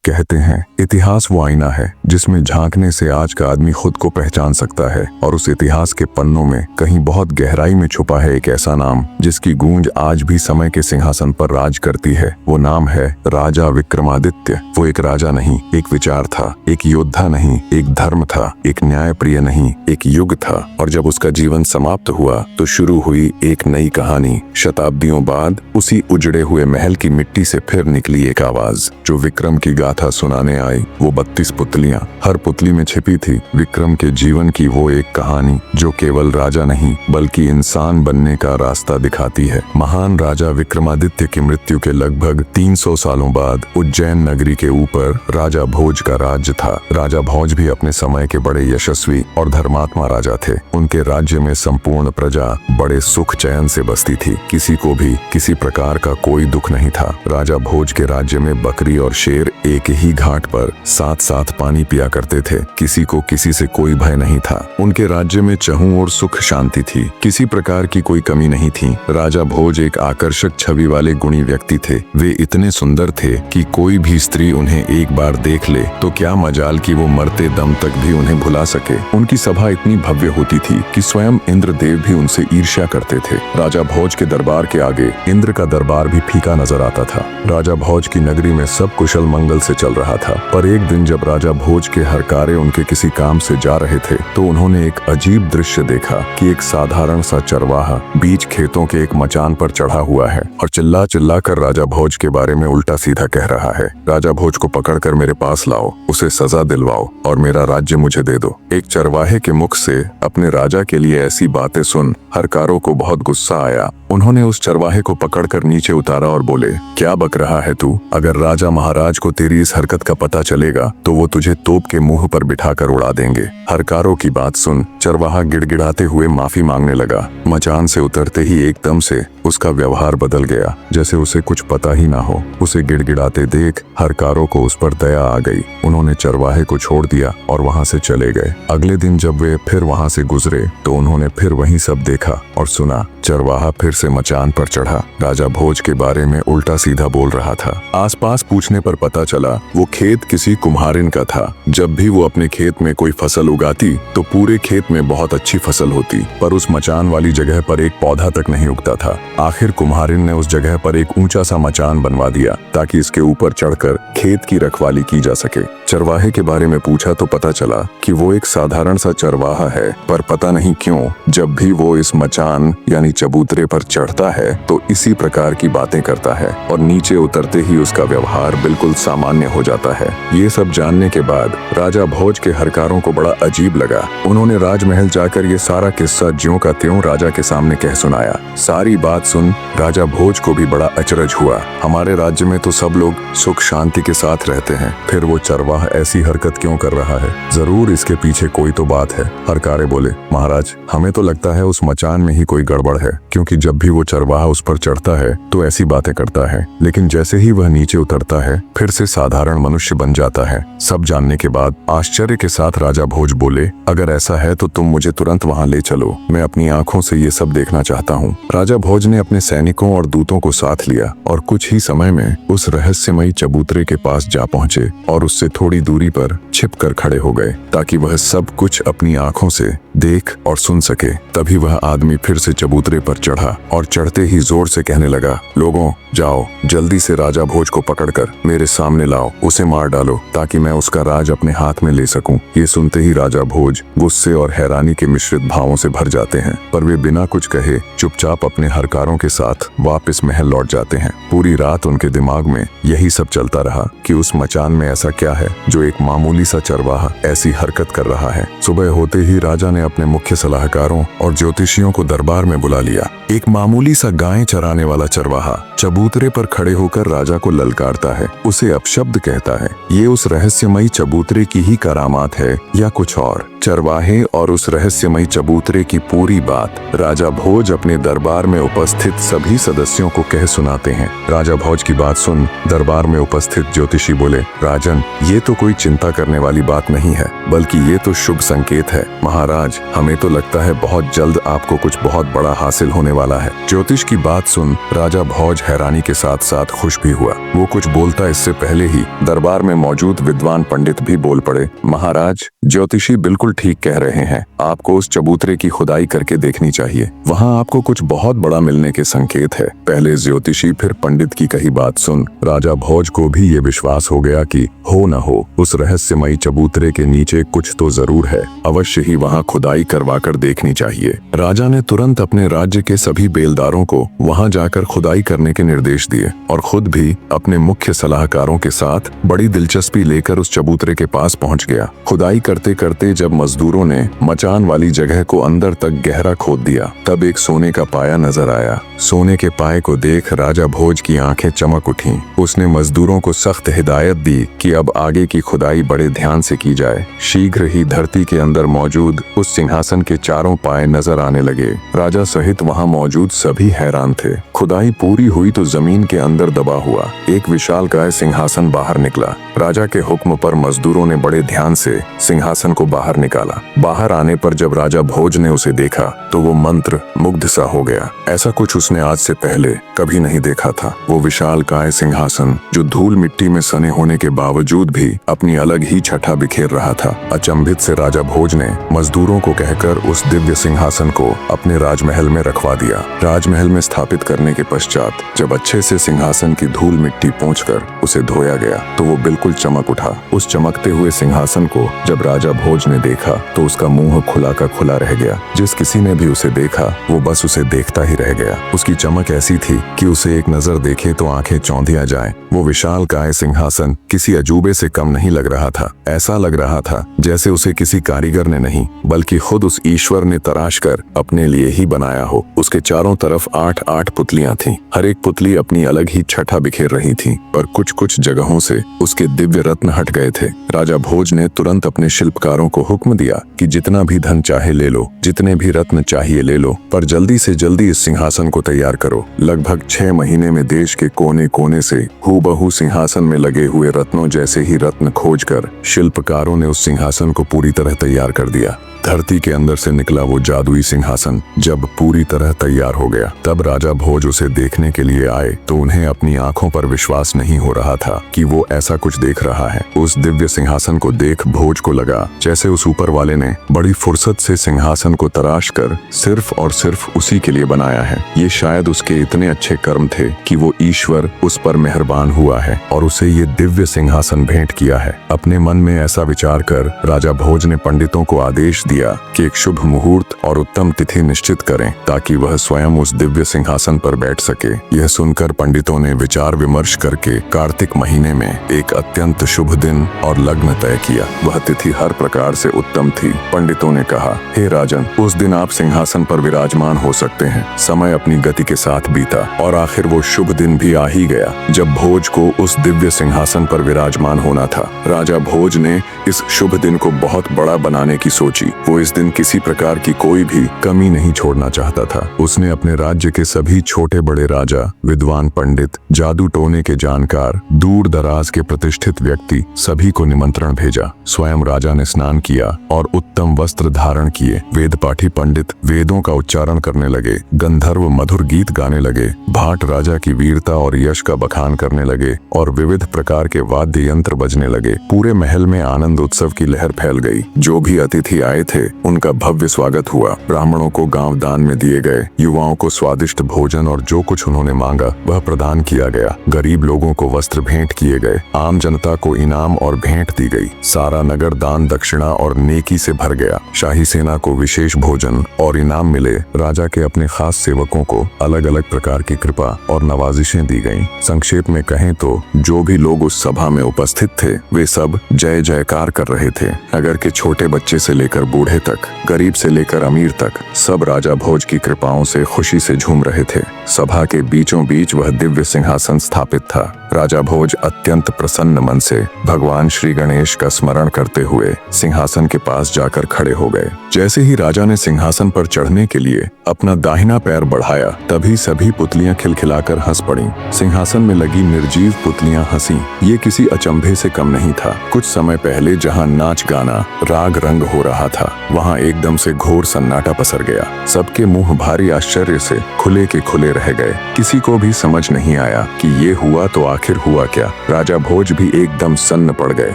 कहते हैं इतिहास वो आईना है जिसमें झांकने से आज का आदमी खुद को पहचान सकता है, और उस इतिहास के पन्नों में कहीं बहुत गहराई में छुपा है एक ऐसा नाम जिसकी गूंज आज भी समय के सिंहासन पर राज करती है। वो नाम है राजा विक्रमादित्य। वो एक राजा नहीं, एक विचार था, एक योद्धा नहीं, एक धर्म था, एक न्यायप्रिय नहीं, एक युग था। और जब उसका जीवन समाप्त हुआ तो शुरू हुई एक नई कहानी। शताब्दियों बाद उसी उजड़े हुए महल की मिट्टी से फिर निकली एक आवाज जो विक्रम की गाथा सुनाने आई। वो 32 पुतलियां, हर पुतली में छिपी थी विक्रम के जीवन की वो एक कहानी जो केवल राजा नहीं बल्कि इंसान बनने का रास्ता दिखाती है। महान राजा विक्रमादित्य की मृत्यु के लगभग 300 सालों बाद उज्जैन नगरी के ऊपर राजा भोज का राज्य था। राजा भोज भी अपने समय के बड़े यशस्वी और धर्मात्मा राजा थे। उनके राज्य में संपूर्ण प्रजा बड़े सुख चैन से बसती थी। किसी को भी किसी प्रकार का कोई दुख नहीं था। राजा भोज के राज्य में बकरी और शेर एक ही घाट पर साथ साथ पानी पिया करते थे। किसी को किसी से कोई भय नहीं था। उनके राज्य में चहुं और सुख शांति थी। किसी प्रकार की कोई कमी नहीं थी। राजा भोज एक आकर्षक छवि वाले गुणी व्यक्ति थे। वे इतने सुंदर थे कि कोई भी स्त्री उन्हें एक बार देख ले तो क्या मजाल कि वो मरते दम तक भी उन्हें भुला सके। उनकी सभा इतनी भव्य होती थी कि स्वयं इंद्रदेव भी उनसे ईर्ष्या करते थे। राजा भोज के दरबार के आगे इंद्र का दरबार भी फीका नजर आता था। राजा भोज की नगरी में सब कुशल मंगल से चल रहा था, पर एक दिन जब राजा भोज के हरकारे उनके किसी काम से जा रहे थे तो उन्होंने एक अजीब दृश्य देखा कि एक साधारण सा चरवाहा बीच खेतों के एक मचान पर चढ़ा हुआ है और चिल्ला चिल्ला कर राजा भोज के बारे में उल्टा सीधा कह रहा है। राजा भोज को पकड़कर मेरे पास लाओ, उसे सजा दिलवाओ और मेरा राज्य मुझे दे दो। एक चरवाहे के मुख से अपने राजा के लिए ऐसी बातें सुन हरकारों को बहुत गुस्सा आया। उन्होंने उस चरवाहे को पकड़कर नीचे उतारा और बोले, क्या बक रहा है तू? अगर राजा महाराज को तेरी इस हरकत का पता चलेगा तो वो तुझे तोप के मुंह पर बिठाकर उड़ा देंगे। हरकारों की बात सुन चरवाहा गिड़गिड़ाते हुए माफी मांगने लगा। मचान से उतरते ही एकदम से उसका व्यवहार बदल गया, जैसे उसे कुछ पता ही ना हो। उसे गिड़गिड़ाते देख हरकारों को उस पर दया आ गई। उन्होंने चरवाहे को छोड़ दिया और वहां से चले गए। अगले दिन जब वे फिर वहां से गुजरे तो उन्होंने फिर वही सब देखा और सुना। चरवाहा फिर से मचान पर चढ़ा, राजा भोज के बारे में उल्टा सीधा बोल रहा था। आसपास पूछने पर पता चला वो खेत किसी कुम्हारिन का था। जब भी वो अपने खेत में कोई फसल उगाती तो पूरे खेत में बहुत अच्छी फसल होती, पर उस मचान वाली जगह पर एक पौधा तक नहीं उगता था। आखिर कुम्हारिन ने उस जगह पर एक ऊंचा सा मचान बनवा दिया ताकि इसके ऊपर चढ़कर खेत की रखवाली की जा सके। चरवाहे के बारे में पूछा तो पता चला कि वो एक साधारण सा चरवाहा है, पर पता नहीं क्यों जब भी वो इस मचान यानी चबूतरे पर चढ़ता है तो इसी प्रकार की बातें करता है और नीचे उतरते ही उसका व्यवहार बिल्कुल सामान्य हो जाता है। ये सब जानने के बाद राजा भोज के हरकारों को बड़ा अजीब लगा। उन्होंने राजमहल जाकर ये सारा किस्सा ज्यों का त्यों राजा के सामने कह सुनाया। सारी बात सुन राजा भोज को भी बड़ा अचरज हुआ। हमारे राज्य में तो सब लोग सुख शांति के साथ रहते हैं, फिर वो चरवाहा ऐसी हरकत क्यों कर रहा है? जरूर इसके पीछे कोई तो बात है। हरकारे बोले, महाराज हमें तो लगता है उस मचान में ही कोई गड़बड़ है, क्योंकि जब भी वो चरवाहा उस पर चढ़ता है तो ऐसी बातें करता है, लेकिन जैसे ही वह नीचे उतरता है फिर से साधारण मनुष्य बन जाता है। सब जानने के बाद आश्चर्य के साथ राजा भोज बोले, अगर ऐसा है तो तुम मुझे तुरंत वहां ले चलो, मैं अपनी आंखों से ये सब देखना चाहता हूँ। राजा भोज ने अपने सैनिकों और दूतों को साथ लिया और कुछ ही समय में उस रहस्यमयी चबूतरे के पास जा पहुंचे और उससे थोड़ी दूरी पर छिपकर खड़े हो गए ताकि वह सब कुछ अपनी आंखों से देख और सुन सके। तभी वह आदमी फिर से चबूतरे पर चढ़ा और चढ़ते ही जोर से कहने लगा, लोगों जाओ जल्दी से राजा भोज को पकड़कर मेरे सामने लाओ, उसे मार डालो ताकि मैं उसका राज अपने हाथ में ले सकूं। ये सुनते ही राजा भोज गुस्से और हैरानी के मिश्रित भावों से भर जाते हैं, पर वे बिना कुछ कहे चुपचाप अपने हरकारों के साथ वापस महल लौट जाते हैं। पूरी रात उनके दिमाग में यही सब चलता रहा कि उस मचान में ऐसा क्या है जो एक मामूली सा चरवाहा ऐसी हरकत कर रहा है। सुबह होते ही राजा ने अपने मुख्य सलाहकारों और ज्योतिषियों को दरबार में बुला लिया। एक मामूली सा गाय चराने वाला चरवाहा चबूतरे पर खड़े होकर राजा को ललकारता है, उसे अपशब्द कहता है। ये उस रहस्यमयी चबूतरे की ही करामात है या कुछ और? चरवाहे और उस रहस्यमयी चबूतरे की पूरी बात राजा भोज अपने दरबार में उपस्थित सभी सदस्यों को कह सुनाते हैं। राजा भोज की बात सुन दरबार में उपस्थित ज्योतिषी बोले, राजन ये तो कोई चिंता करने वाली बात नहीं है, बल्कि ये तो शुभ संकेत है। महाराज हमें तो लगता है बहुत जल्द आपको कुछ बहुत बड़ा हासिल होने वाला है। ज्योतिष की बात सुन राजा भोज हैरानी के साथ साथ खुश भी हुआ। वो कुछ बोलता इससे पहले ही दरबार में मौजूद विद्वान पंडित भी बोल पड़े, महाराज, ज्योतिषी बिल्कुल ठीक कह रहे हैं, आपको उस चबूतरे की खुदाई करके देखनी चाहिए, वहाँ आपको कुछ बहुत बड़ा मिलने के संकेत है। पहले ज्योतिषी फिर पंडित की कही बात सुन राजा भोज को भी ये विश्वास हो गया कि हो न हो उस रहस्यमयी चबूतरे के नीचे कुछ तो जरूर है, अवश्य ही वहाँ खुदाई करवाकर देखनी चाहिए। राजा ने तुरंत अपने राज्य के सभी बेलदारों को वहाँ जाकर खुदाई करने के निर्देश दिए और खुद भी अपने मुख्य सलाहकारों के साथ बड़ी दिलचस्पी लेकर उस चबूतरे के पास पहुँच गया। खुदाई करते करते जब मजदूरों ने मचान वाली जगह को अंदर तक गहरा खोद दिया, तब एक सोने का पाया नजर आया। सोने के पाए को देख राजा भोज की आंखें चमक उठीं। उसने मजदूरों को सख्त हिदायत दी कि अब आगे की खुदाई बड़े ध्यान से की जाए। शीघ्र ही धरती के अंदर मौजूद उस सिंहासन के चारों पाए नजर आने लगे। राजा सहित वहां मौजूद सभी हैरान थे। खुदाई पूरी हुई तो जमीन के अंदर दबा हुआ एक विशालकाय सिंहासन बाहर निकला। राजा के हुक्म पर मजदूरों ने बड़े ध्यान से सिंहासन को बाहर निकाला। बाहर आने पर जब राजा भोज ने उसे देखा तो वो मंत्र मुग्ध सा हो गया। ऐसा कुछ उसने आज से पहले कभी नहीं देखा था। वो विशालकाय सिंहासन जो धूल मिट्टी में सने होने के बावजूद भी अपनी अलग ही छठा बिखेर रहा था। अचंभित से राजा भोज ने मजदूरों को कहकर उस दिव्य सिंहासन को अपने राजमहल में रखवा दिया। राजमहल में स्थापित करने के पश्चात जब अच्छे से सिंहासन की धूल मिट्टी पोंछकर उसे धोया गया तो वो बिल्कुल चमक उठा। उस चमकते हुए सिंहासन को जब राजा भोज ने देखा तो उसका मुंह खुला का खुला रह गया। जिस किसी ने भी उसे देखा वो बस उसे देखता ही रह गया। उसकी चमक ऐसी थी कि उसे एक नजर देखे तो आंखें चौंधिया जाएं। वो विशालकाय सिंहासन किसी अजूबे से कम नहीं लग रहा था। ऐसा लग रहा था जैसे उसे किसी कारीगर ने नहीं बल्कि खुद उस ईश्वर ने तराश कर अपने लिए ही बनाया हो। उसके चारों तरफ 8-8 पुतलियां थीं। हर एक पुतली अपनी अलग ही छठा बिखेर रही थी और कुछ जगहों से उसके दिव्य रत्न हट गए थे। राजा भोज ने तुरंत अपने शिल्पकारों को हुक्म दिया कि जितना भी धन चाहे ले लो, जितने भी रत्न चाहिए ले लो, पर जल्दी से जल्दी इस सिंहासन को तैयार करो। लगभग 6 महीने में देश के कोने कोने से हूबहू सिंहासन में लगे हुए रत्नों जैसे ही रत्न खोजकर शिल्पकारों ने उस सिंहासन को पूरी तरह तैयार कर दिया। धरती के अंदर से निकला वो जादुई सिंहासन जब पूरी तरह तैयार हो गया तब राजा भोज उसे देखने के लिए आए तो उन्हें अपनी आंखों पर विश्वास नहीं हो रहा था कि वो ऐसा कुछ देख रहा है। उस दिव्य सिंहासन को देख भोज को लगा जैसे उस ऊपर वाले ने बड़ी फुर्सत से सिंहासन को तराश कर सिर्फ और सिर्फ उसी के लिए बनाया है। ये शायद उसके इतने अच्छे कर्म थे कि वो ईश्वर उस पर मेहरबान हुआ है और उसे ये दिव्य सिंहासन भेंट किया है। अपने मन में ऐसा विचार कर राजा भोज ने पंडितों को आदेश दिया कि एक शुभ मुहूर्त और उत्तम तिथि निश्चित करें ताकि वह स्वयं उस दिव्य सिंहासन पर बैठ सके। यह सुनकर पंडितों ने विचार विमर्श करके कार्तिक महीने में एक अत्यंत शुभ दिन और लग्न तय किया। वह तिथि हर प्रकार से उत्तम थी। पंडितों ने कहा, हे राजन, उस दिन आप सिंहासन पर विराजमान हो सकते हैं। समय अपनी गति के साथ बीता और आखिर वो शुभ दिन भी आ ही गया जब भोज को उस दिव्य सिंहासन पर विराजमान होना था। राजा भोज ने इस शुभ दिन को बहुत बड़ा बनाने की सोची। वो इस दिन किसी प्रकार की कोई भी कमी नहीं छोड़ना चाहता था। उसने अपने राज्य के सभी छोटे बड़े राजा, विद्वान पंडित, जादू टोने के जानकार, दूर दराज के प्रतिष्ठित व्यक्ति सभी को निमंत्रण भेजा। स्वयं राजा ने स्नान किया और उत्तम वस्त्र धारण किए। वेद पाठी पंडित वेदों का उच्चारण करने लगे, गंधर्व मधुर गीत गाने लगे, भाट राजा की वीरता और यश का बखान करने लगे और विविध प्रकार के वाद्य यंत्र बजने लगे। पूरे महल में आनंद उत्सव की लहर फैल गई। जो भी अतिथि आए थे उनका भव्य स्वागत हुआ। ब्राह्मणों को गांव दान में दिए गए, युवाओं को स्वादिष्ट भोजन और जो कुछ उन्होंने मांगा वह प्रदान किया गया। गरीब लोगों को वस्त्र भेंट किए गए, आम जनता को इनाम और भेंट दी गई। सारा नगर दान दक्षिणा और नेकी से भर गया। शाही सेना को विशेष भोजन और इनाम मिले। राजा के अपने खास सेवकों को अलग अलग प्रकार की कृपा और नवाजिशें दी गईं। संक्षेप में कहें तो जो भी लोग उस सभा में उपस्थित थे वे सब जय जयकार कर रहे थे। नगर के छोटे बच्चे से लेकर बूढ़े तक, गरीब से लेकर अमीर तक सब राजा भोज की कृपाओं से खुशी से झूम रहे थे। सभा के बीचों बीच वह दिव्य सिंहासन स्थापित था। राजा भोज अत्यंत प्रसन्न मन से भगवान श्री गणेश का स्मरण करते हुए सिंहासन के पास जाकर खड़े हो गए। जैसे ही राजा ने सिंहासन पर चढ़ने के लिए अपना दाहिना पैर बढ़ाया तभी सभी पुतलियां खिलखिलाकर हंस पड़ीं। सिंहासन में लगी निर्जीव पुतलियां हंसी। ये किसी अचंभे से कम नहीं था। कुछ समय पहले जहां नाच गाना राग रंग हो रहा था वहां एकदम से घोर सन्नाटा पसर गया। सबके मुंह भारी आश्चर्य से खुले के खुले रह गए। किसी को भी समझ नहीं आया कि ये हुआ तो आखिर हुआ क्या। राजा भोज भी एकदम सन्न पड़ गए,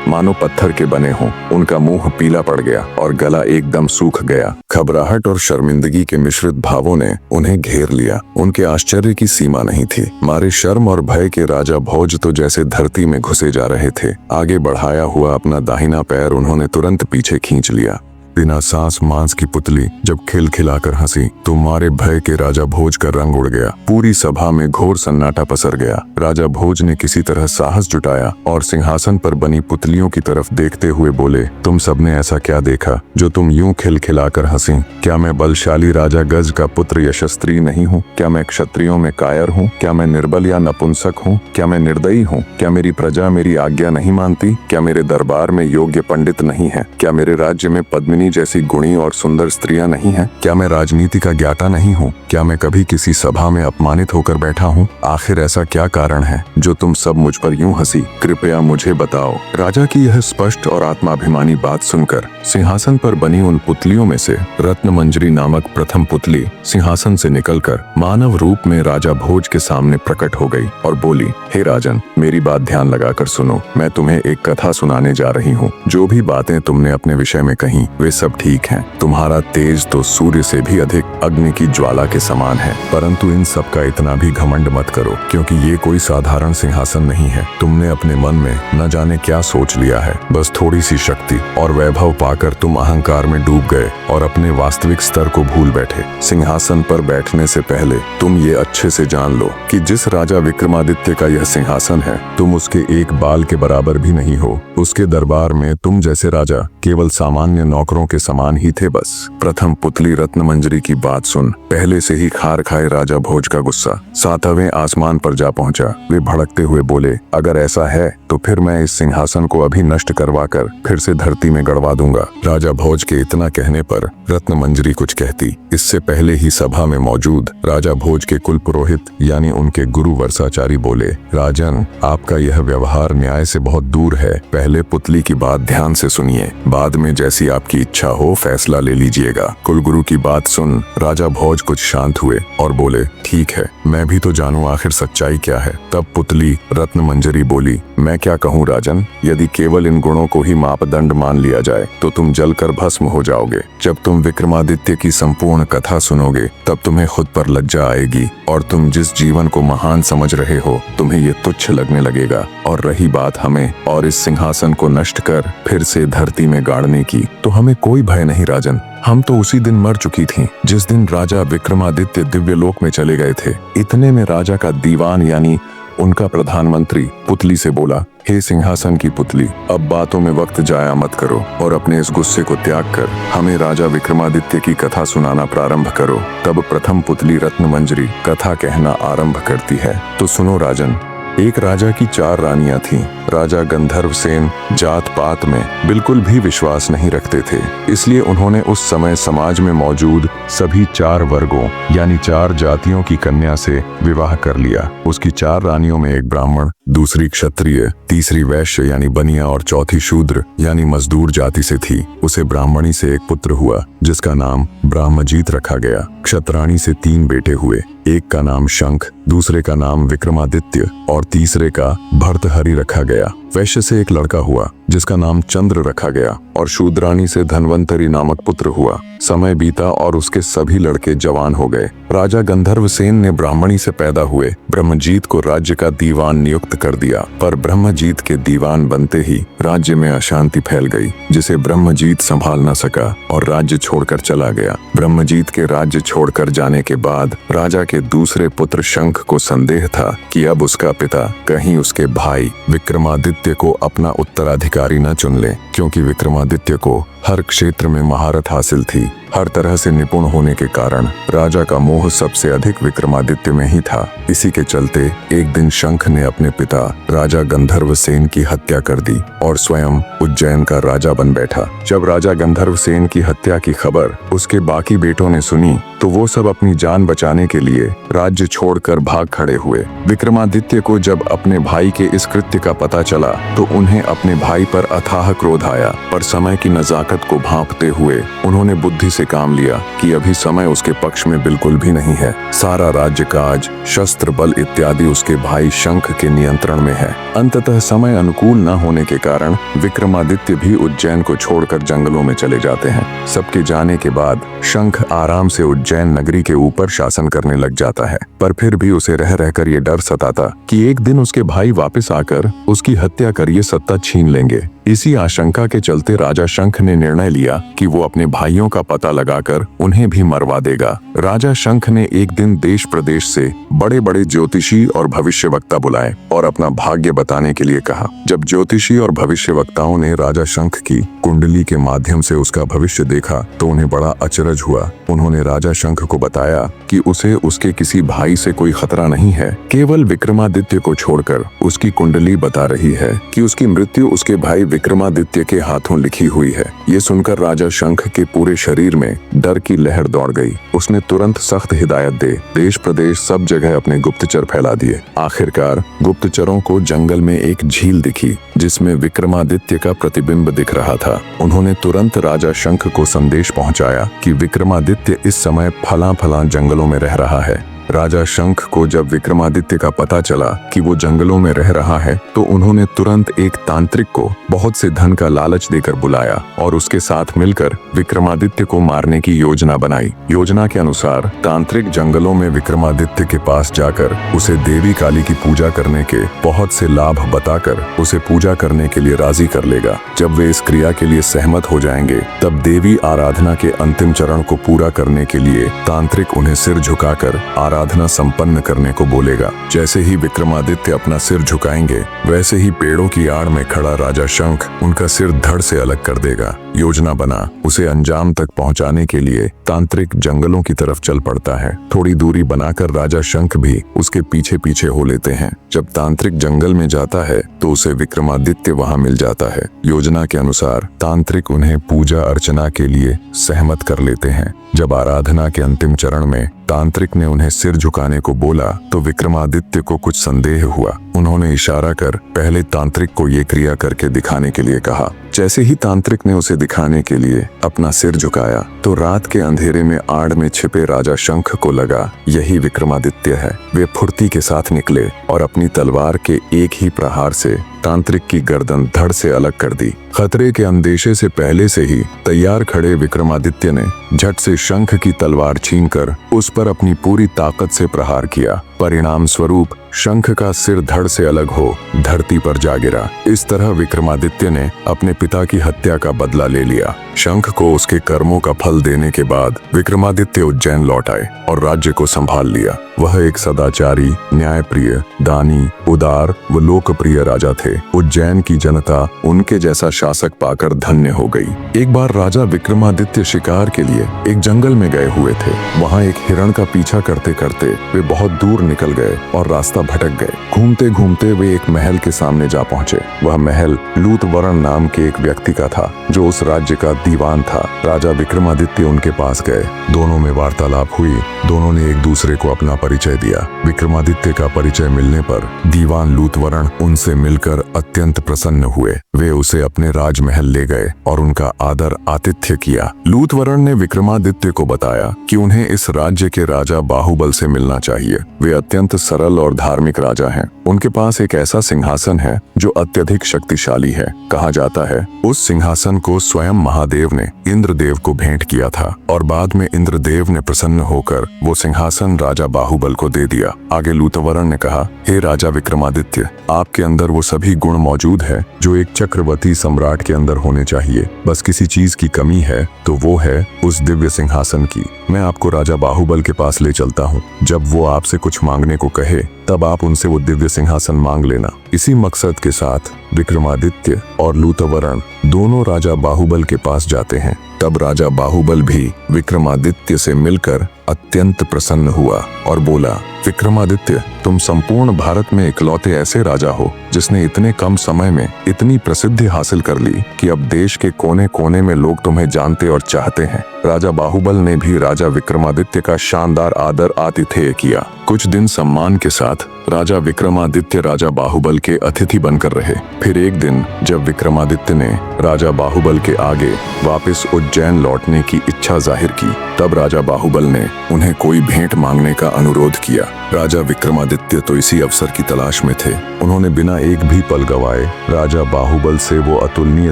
मानो पत्थर के बने हों। उनका मुंह पीला पड़ गया और गला एकदम सूख गया। घबराहट और शर्मिंदगी के मिश्रित भावों ने उन्हें घेर लिया। उनके आश्चर्य की सीमा नहीं थी। मारे शर्म और भय के राजा भोज तो जैसे धरती में घुसे जा रहे थे। आगे बढ़ाया हुआ अपना दाहिना पैर उन्होंने तुरंत पीछे खींच लिया। बिना सांस मांस की पुतली जब खिलखिलाकर हंसी तो मारे भय के राजा भोज का रंग उड़ गया। पूरी सभा में घोर सन्नाटा पसर गया। राजा भोज ने किसी तरह साहस जुटाया और सिंहासन पर बनी पुतलियों की तरफ देखते हुए बोले, तुम सबने ऐसा क्या देखा जो तुम यूं खिलखिलाकर हंसी? क्या मैं बलशाली राजा गज का पुत्र यशस्वी नहीं हूँ? क्या मैं क्षत्रियों में कायर हूँ? क्या मैं निर्बल या नपुंसक हूँ? क्या मैं निर्दयी हूँ? क्या मेरी प्रजा मेरी आज्ञा नहीं मानती? क्या मेरे दरबार में योग्य पंडित नहीं है? क्या मेरे राज्य में पद्मिनी जैसी गुणी और सुंदर स्त्रियां नहीं हैं? क्या मैं राजनीति का ज्ञाता नहीं हूँ? क्या मैं कभी किसी सभा में अपमानित होकर बैठा हूँ? आखिर ऐसा क्या कारण है जो तुम सब मुझ पर यूं हंसी? कृपया मुझे बताओ। राजा की यह स्पष्ट और आत्माभिमानी बात सुनकर सिंहासन पर बनी उन पुतलियों में से रत्नमंजरी नामक प्रथम पुतली सिंहासन से निकलकर मानव रूप में राजा भोज के सामने प्रकट हो गई और बोली, हे राजन, मेरी बात ध्यान लगाकर सुनो। मैं तुम्हें एक कथा सुनाने जा रही हूँ। जो भी बातें तुमने अपने विषय में कही वे सब ठीक हैं। तुम्हारा तेज तो सूर्य से भी अधिक अग्नि की ज्वाला के समान है, परंतु इन सब का इतना भी घमंड मत करो, क्योंकि ये कोई साधारण सिंहासन नहीं है। तुमने अपने मन में न जाने क्या सोच लिया है। बस थोड़ी सी शक्ति और वैभव पाकर तुम अहंकार में डूब गए और अपने वास्तविक स्तर को भूल बैठे। सिंहासन पर बैठने से पहले तुम ये अच्छे से जान लो कि जिस राजा विक्रमादित्य का यह सिंहासन है, तुम उसके एक बाल के बराबर भी नहीं हो। उसके दरबार में तुम जैसे राजा केवल सामान्य नौकरों के समान ही थे बस। प्रथम पुतली रत्नमंजरी की बात सुन पहले से ही खार खाए राजा भोज का गुस्सा 7वें आसमान पर जा पहुंचा। वे भड़कते हुए बोले, अगर ऐसा है तो फिर मैं इस सिंहासन को अभी नष्ट करवाकर फिर से धरती में गड़वा दूंगा। राजा भोज के इतना कहने पर रत्नमंजरी कुछ कहती। इससे पहले ही सभा में मौजूद राजा भोज के कुल पुरोहित यानी उनके गुरु वर्षाचारी बोले, राजन, आपका यह व्यवहार न्याय से बहुत दूर है। पहले पुतली की बात ध्यान से सुनिए, बाद में जैसी आपकी इच्छा हो फैसला ले लीजिएगा। कुलगुरु की बात सुन राजा भोज कुछ शांत हुए और बोले, ठीक है, मैं भी तो जानूं आखिर सच्चाई क्या है। तब पुतली रत्नमंजरी बोली, मैं क्या कहूँ राजन, यदि केवल इन गुणों को ही मापदंड मान लिया जाए तो तुम जलकर भस्म हो जाओगे। जब तुम विक्रमादित्य की संपूर्ण कथा सुनोगे तब तुम्हें खुद पर लज्जा आएगी और तुम जिस जीवन को महान समझ रहे हो तुम्हें ये तुच्छ लगने लगेगा। और रही बात हमें और इस सिंहासन को नष्ट कर फिर से धरती में गाड़ने की, तो हमें कोई भय नहीं राजन। हम तो उसी दिन मर चुकी थीं जिस दिन राजा विक्रमादित्य दिव्य लोक में चले गए थे। इतने में राजा का दीवान यानी उनका प्रधानमंत्री पुतली से बोला, हे सिंहासन की पुतली, अब बातों में वक्त जाया मत करो और अपने इस गुस्से को त्याग कर हमें राजा विक्रमादित्य की कथा सुनाना प्रारंभ करो। तब प्रथम पुतली रत्नमंजरी कथा कहना आरंभ करती है। तो सुनो राजन, एक राजा की 4 रानियां थीं। राजा गंधर्व सेन जात पात में बिल्कुल भी विश्वास नहीं रखते थे, इसलिए उन्होंने उस समय समाज में मौजूद सभी 4 वर्गों यानी 4 जातियों की कन्या से विवाह कर लिया। उसकी 4 रानियों में एक ब्राह्मण, दूसरी क्षत्रिय, तीसरी वैश्य यानी बनिया और चौथी शूद्र यानी मजदूर जाति से थी। उसे ब्राह्मणी से एक पुत्र हुआ जिसका नाम ब्रह्मजीत रखा गया। क्षत्राणी से 3 बेटे हुए, एक का नाम शंख, दूसरे का नाम विक्रमादित्य और तीसरे का भर्तहरि रखा गया। वैश्य से एक लड़का हुआ जिसका नाम चंद्र रखा गया और शूद्राणी से धन्वंतरी नामक पुत्र हुआ। समय बीता और उसके सभी लड़के जवान हो गए। राजा गंधर्व सेन ने ब्राह्मणी से पैदा हुए ब्रह्मजीत को राज्य का दीवान नियुक्त कर दिया, पर ब्रह्मजीत के दीवान बनते ही राज्य में अशांति फैल गई, जिसे ब्रह्मजीत संभाल न सका और राज्य छोड़कर चला गया। ब्रह्मजीत के राज्य छोड़कर जाने के बाद राजा के दूसरे पुत्र शंख को संदेह था कि अब उसका पिता कहीं उसके भाई विक्रमादित्य को अपना उत्तराधिकारी न चुन ले, क्योंकि विक्रमादित्य को हर क्षेत्र में महारत हासिल थी। हर तरह से निपुण होने के कारण राजा का मोह सबसे अधिक विक्रमादित्य में ही था। इसी के चलते एक दिन शंख ने अपने पिता राजा गंधर्व सेन की हत्या कर दी और स्वयं उज्जैन का राजा बन बैठा। जब राजा गंधर्व सेन की हत्या की खबर उसके बाकी बेटों ने सुनी तो वो सब अपनी जान बचाने के लिए राज्य छोड़कर भाग खड़े हुए। विक्रमादित्य को जब अपने भाई के इस कृत्य का पता चला तो उन्हें अपने भाई पर अथाह क्रोध आया, पर समय की नजाकत ताकत को भांपते हुए उन्होंने बुद्धि से काम लिया कि अभी समय उसके पक्ष में बिल्कुल भी नहीं है। सारा राज्य काज, शस्त्र बल इत्यादि उसके भाई शंख के नियंत्रण में है। अंततः समय अनुकूल न होने के कारण विक्रमादित्य भी उज्जैन को छोड़कर जंगलों में चले जाते हैं। सबके जाने के बाद शंख आराम से उज्जैन नगरी के ऊपर शासन करने लग जाता है, पर फिर भी उसे रह रहकर ये डर सताता कि एक दिन उसके भाई वापस आकर उसकी हत्या कर ये सत्ता छीन लेंगे। इसी आशंका के चलते राजा शंख ने निर्णय लिया कि वो अपने भाइयों का पता लगाकर उन्हें भी मरवा देगा। राजा शंख ने एक दिन देश प्रदेश से बड़े बड़े ज्योतिषी और भविष्यवक्ता बुलाए और अपना भाग्य बताने के लिए कहा। जब ज्योतिषी और भविष्यवक्ताओं ने राजा शंख की कुंडली के माध्यम से उसका भविष्य देखा तो उन्हें बड़ा अचरज हुआ। उन्होंने राजा शंख को बताया कि उसे उसके किसी भाई से कोई खतरा नहीं है, केवल विक्रमादित्य को छोड़कर उसकी कुंडली बता रही है कि उसकी मृत्यु उसके भाई विक्रमादित्य के हाथों लिखी हुई है। ये सुनकर राजा शंख के पूरे शरीर में डर की लहर दौड़ गई। उसने तुरंत सख्त हिदायत दे देश प्रदेश सब जगह अपने गुप्तचर फैला दिए। आखिरकार गुप्तचरों को जंगल में एक झील दिखी जिसमें विक्रमादित्य का प्रतिबिंब दिख रहा था। उन्होंने तुरंत राजा शंख को संदेश पहुंचाया कि विक्रमादित्य इस समय फला जंगलों में रह रहा है। राजा शंख को जब विक्रमादित्य का पता चला कि वो जंगलों में रह रहा है तो उन्होंने तुरंत एक तांत्रिक को बहुत से धन का लालच देकर बुलाया और उसके साथ मिलकर विक्रमादित्य को मारने की योजना बनाई। योजना के अनुसार तांत्रिक जंगलों में विक्रमादित्य के पास जाकर उसे देवी काली की पूजा करने के बहुत से लाभ बताकर उसे पूजा करने के लिए राजी कर लेगा। जब वे इस क्रिया के लिए सहमत हो जाएंगे तब देवी आराधना के अंतिम चरण को पूरा करने के लिए तांत्रिक उन्हें सिर झुकाकर आराधना संपन्न करने को बोलेगा। जैसे ही विक्रमादित्य अपना सिर झुकाएंगे वैसे ही पेड़ों की आड़ में खड़ा राजा शंख उनका सिर धड़ से अलग कर देगा। योजना बना उसे अंजाम तक पहुंचाने के लिए तांत्रिक जंगलों की तरफ चल पड़ता है। थोड़ी दूरी बनाकर राजा शंख भी उसके पीछे पीछे हो लेते हैं। जब तांत्रिक जंगल में जाता है तो उसे विक्रमादित्य वहां मिल जाता है। योजना के अनुसार तांत्रिक उन्हें पूजा अर्चना के लिए सहमत कर लेते हैं। जब आराधना के अंतिम चरण में तांत्रिक ने उन्हें सिर झुकाने को बोला तो विक्रमादित्य को कुछ संदेह हुआ। उन्होंने इशारा कर पहले तांत्रिक को ये क्रिया करके दिखाने के लिए कहा। जैसे ही तांत्रिक ने उसे दिखाने के लिए अपना सिर झुकाया तो रात के अंधेरे में आड़ में छिपे राजा शंख को लगा यही विक्रमादित्य है। वे फुर्ती के साथ निकले और अपनी तलवार के एक ही प्रहार से तांत्रिक की गर्दन धड़ से अलग कर दी। खतरे के अंदेशे से पहले से ही तैयार खड़े विक्रमादित्य ने झट से शंख की तलवार छीनकर उस पर अपनी पूरी ताकत से प्रहार किया। परिणाम स्वरूप शंख का सिर धड़ से अलग हो धरती पर जा गिरा। इस तरह विक्रमादित्य ने अपने पिता की हत्या का बदला ले लिया। शंख को उसके कर्मों का फल देने के बाद विक्रमादित्य उज्जैन लौट आए और राज्य को संभाल लिया। वह एक सदाचारी, न्यायप्रिय, दानी, उदार व लोकप्रिय राजा थे। उज्जैन की जनता उनके जैसा शासक पाकर धन्य हो गई। एक बार राजा विक्रमादित्य शिकार के लिए एक जंगल में गए हुए थे। वहाँ एक हिरण का पीछा करते करते वे बहुत दूर निकल गए और रास्ता भटक गए। घूमते घूमते वे एक महल के सामने जा पहुंचे। वह महल लूतवरण नाम के एक व्यक्ति का था जो उस राज्य का दीवान था। राजा विक्रमादित्य उनके पास गए। दोनों में वार्तालाप हुई। दोनों ने एक दूसरे को अपना परिचय दिया। विक्रमादित्य का परिचय मिलने पर दीवान लूतवरण उनसे मिलकर अत्यंत प्रसन्न हुए। वे उसे अपने राजमहल ले गए और उनका आदर आतिथ्य किया। लूतवरण ने विक्रमादित्य को बताया कि उन्हें इस राज्य के राजा बाहुबल से मिलना चाहिए। वे अत्यंत सरल और धार्मिक राजा हैं। उनके पास एक ऐसा सिंहासन है जो अत्यधिक शक्तिशाली है। कहा जाता है उस सिंहासन को स्वयं महादेव ने इंद्रदेव को भेंट किया था और बाद में इंद्रदेव ने प्रसन्न होकर वो सिंहासन राजा बाहुबल को दे दिया। आगे लूतवरण ने कहा, हे राजा विक्रमादित्य, आपके अंदर वो सभी गुण मौजूद है जो एक चक्रवर्ती सम्राट के अंदर होने चाहिए। बस किसी चीज की कमी है तो वो है उस दिव्य सिंहासन की। मैं आपको राजा बाहुबल के पास ले चलता हूँ। जब वो आपसे कुछ मांगने को कहे तब आप उनसे वो दिव्य सिंहासन मांग लेना। इसी मकसद के साथ विक्रमादित्य और लूतवरण दोनों राजा बाहुबल के पास जाते हैं। तब राजा बाहुबल भी विक्रमादित्य से मिलकर अत्यंत प्रसन्न हुआ और बोला, विक्रमादित्य, तुम संपूर्ण भारत में इकलौते ऐसे राजा हो जिसने इतने कम समय में इतनी प्रसिद्धि हासिल कर ली कि अब देश के कोने कोने में लोग तुम्हें जानते और चाहते हैं। राजा बाहुबल ने भी राजा विक्रमादित्य का शानदार आदर आतिथेय किया। कुछ दिन सम्मान के साथ राजा विक्रमादित्य राजा बाहुबल के अतिथि बनकर रहे। फिर एक दिन जब विक्रमादित्य ने राजा बाहुबल के आगे वापस उज्जैन लौटने की इच्छा जाहिर की, तब राजा बाहुबल ने उन्हें कोई भेंट मांगने का अनुरोध किया। राजा विक्रमादित्य तो इसी अवसर की तलाश में थे। उन्होंने बिना एक भी पल गवाए राजा बाहुबल से वो अतुलनीय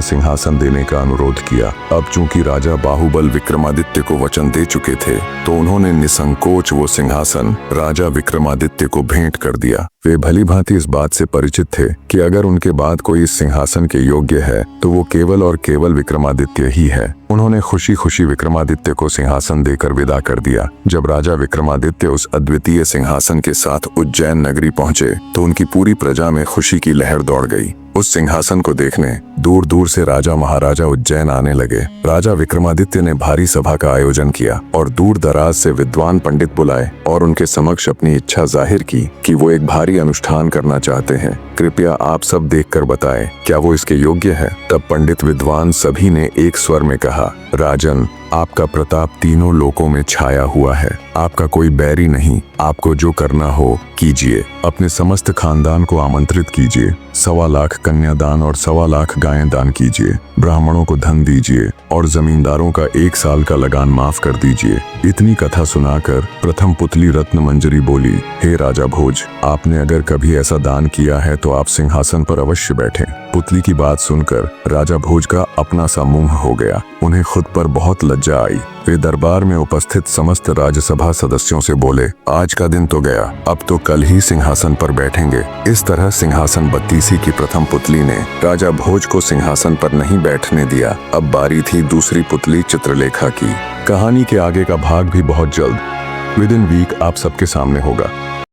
सिंहासन देने का अनुरोध किया। अब चूंकि राजा बाहुबल विक्रमादित्य को वचन दे चुके थे, तो उन्होंने निसंकोच वो सिंहासन राजा विक्रमादित्य को भेंट कर दिया। वे भली भांति इस बात से परिचित थे कि अगर उनके बाद कोई इस सिंहासन के योग्य है तो वो केवल और केवल विक्रमादित्य ही है। उन्होंने खुशी खुशी विक्रमादित्य को सिंहासन देकर विदा कर दिया। जब राजा विक्रमादित्य उस अद्वितीय सिंहासन के साथ उज्जैन नगरी पहुंचे तो उनकी पूरी प्रजा में खुशी की लहर दौड़ गई। उस सिंहासन को देखने दूर दूर से राजा महाराजा उज्जैन आने लगे। राजा विक्रमादित्य ने भारी सभा का आयोजन किया और दूर दराज से विद्वान पंडित बुलाए और उनके समक्ष अपनी इच्छा जाहिर की कि वो एक भारी अनुष्ठान करना चाहते हैं। कृपया आप सब देखकर बताएं, क्या वो इसके योग्य है? तब पंडित विद्वान सभी ने एक स्वर में कहा, राजन, आपका प्रताप तीनों लोकों में छाया हुआ है। आपका कोई बैरी नहीं। आपको जो करना हो कीजिए। अपने समस्त खानदान को आमंत्रित कीजिए। 1.25 लाख कन्यादान और 1.25 लाख गायें दान कीजिए। ब्राह्मणों को धन दीजिए और जमींदारों का 1 साल का लगान माफ कर दीजिए। इतनी कथा सुनाकर प्रथम पुतली रत्न मंजरी बोली, हे राजा भोज, आपने अगर कभी ऐसा दान किया है तो आप सिंहासन पर अवश्य बैठें। पुतली की बात सुनकर राजा भोज का अपना सा मुंह हो गया। उन्हें खुद पर बहुत लज्जा आई। वे दरबार में उपस्थित समस्त राज्यसभा सदस्यों से बोले, आज का दिन तो गया, अब तो कल ही सिंहासन पर बैठेंगे। इस तरह सिंहासन बत्तीसी की प्रथम पुतली ने राजा भोज को सिंहासन पर नहीं बैठने दिया। अब बारी थी दूसरी पुतली चित्रलेखा की। कहानी के आगे का भाग भी बहुत जल्द विद इन वीक आप सबके सामने होगा।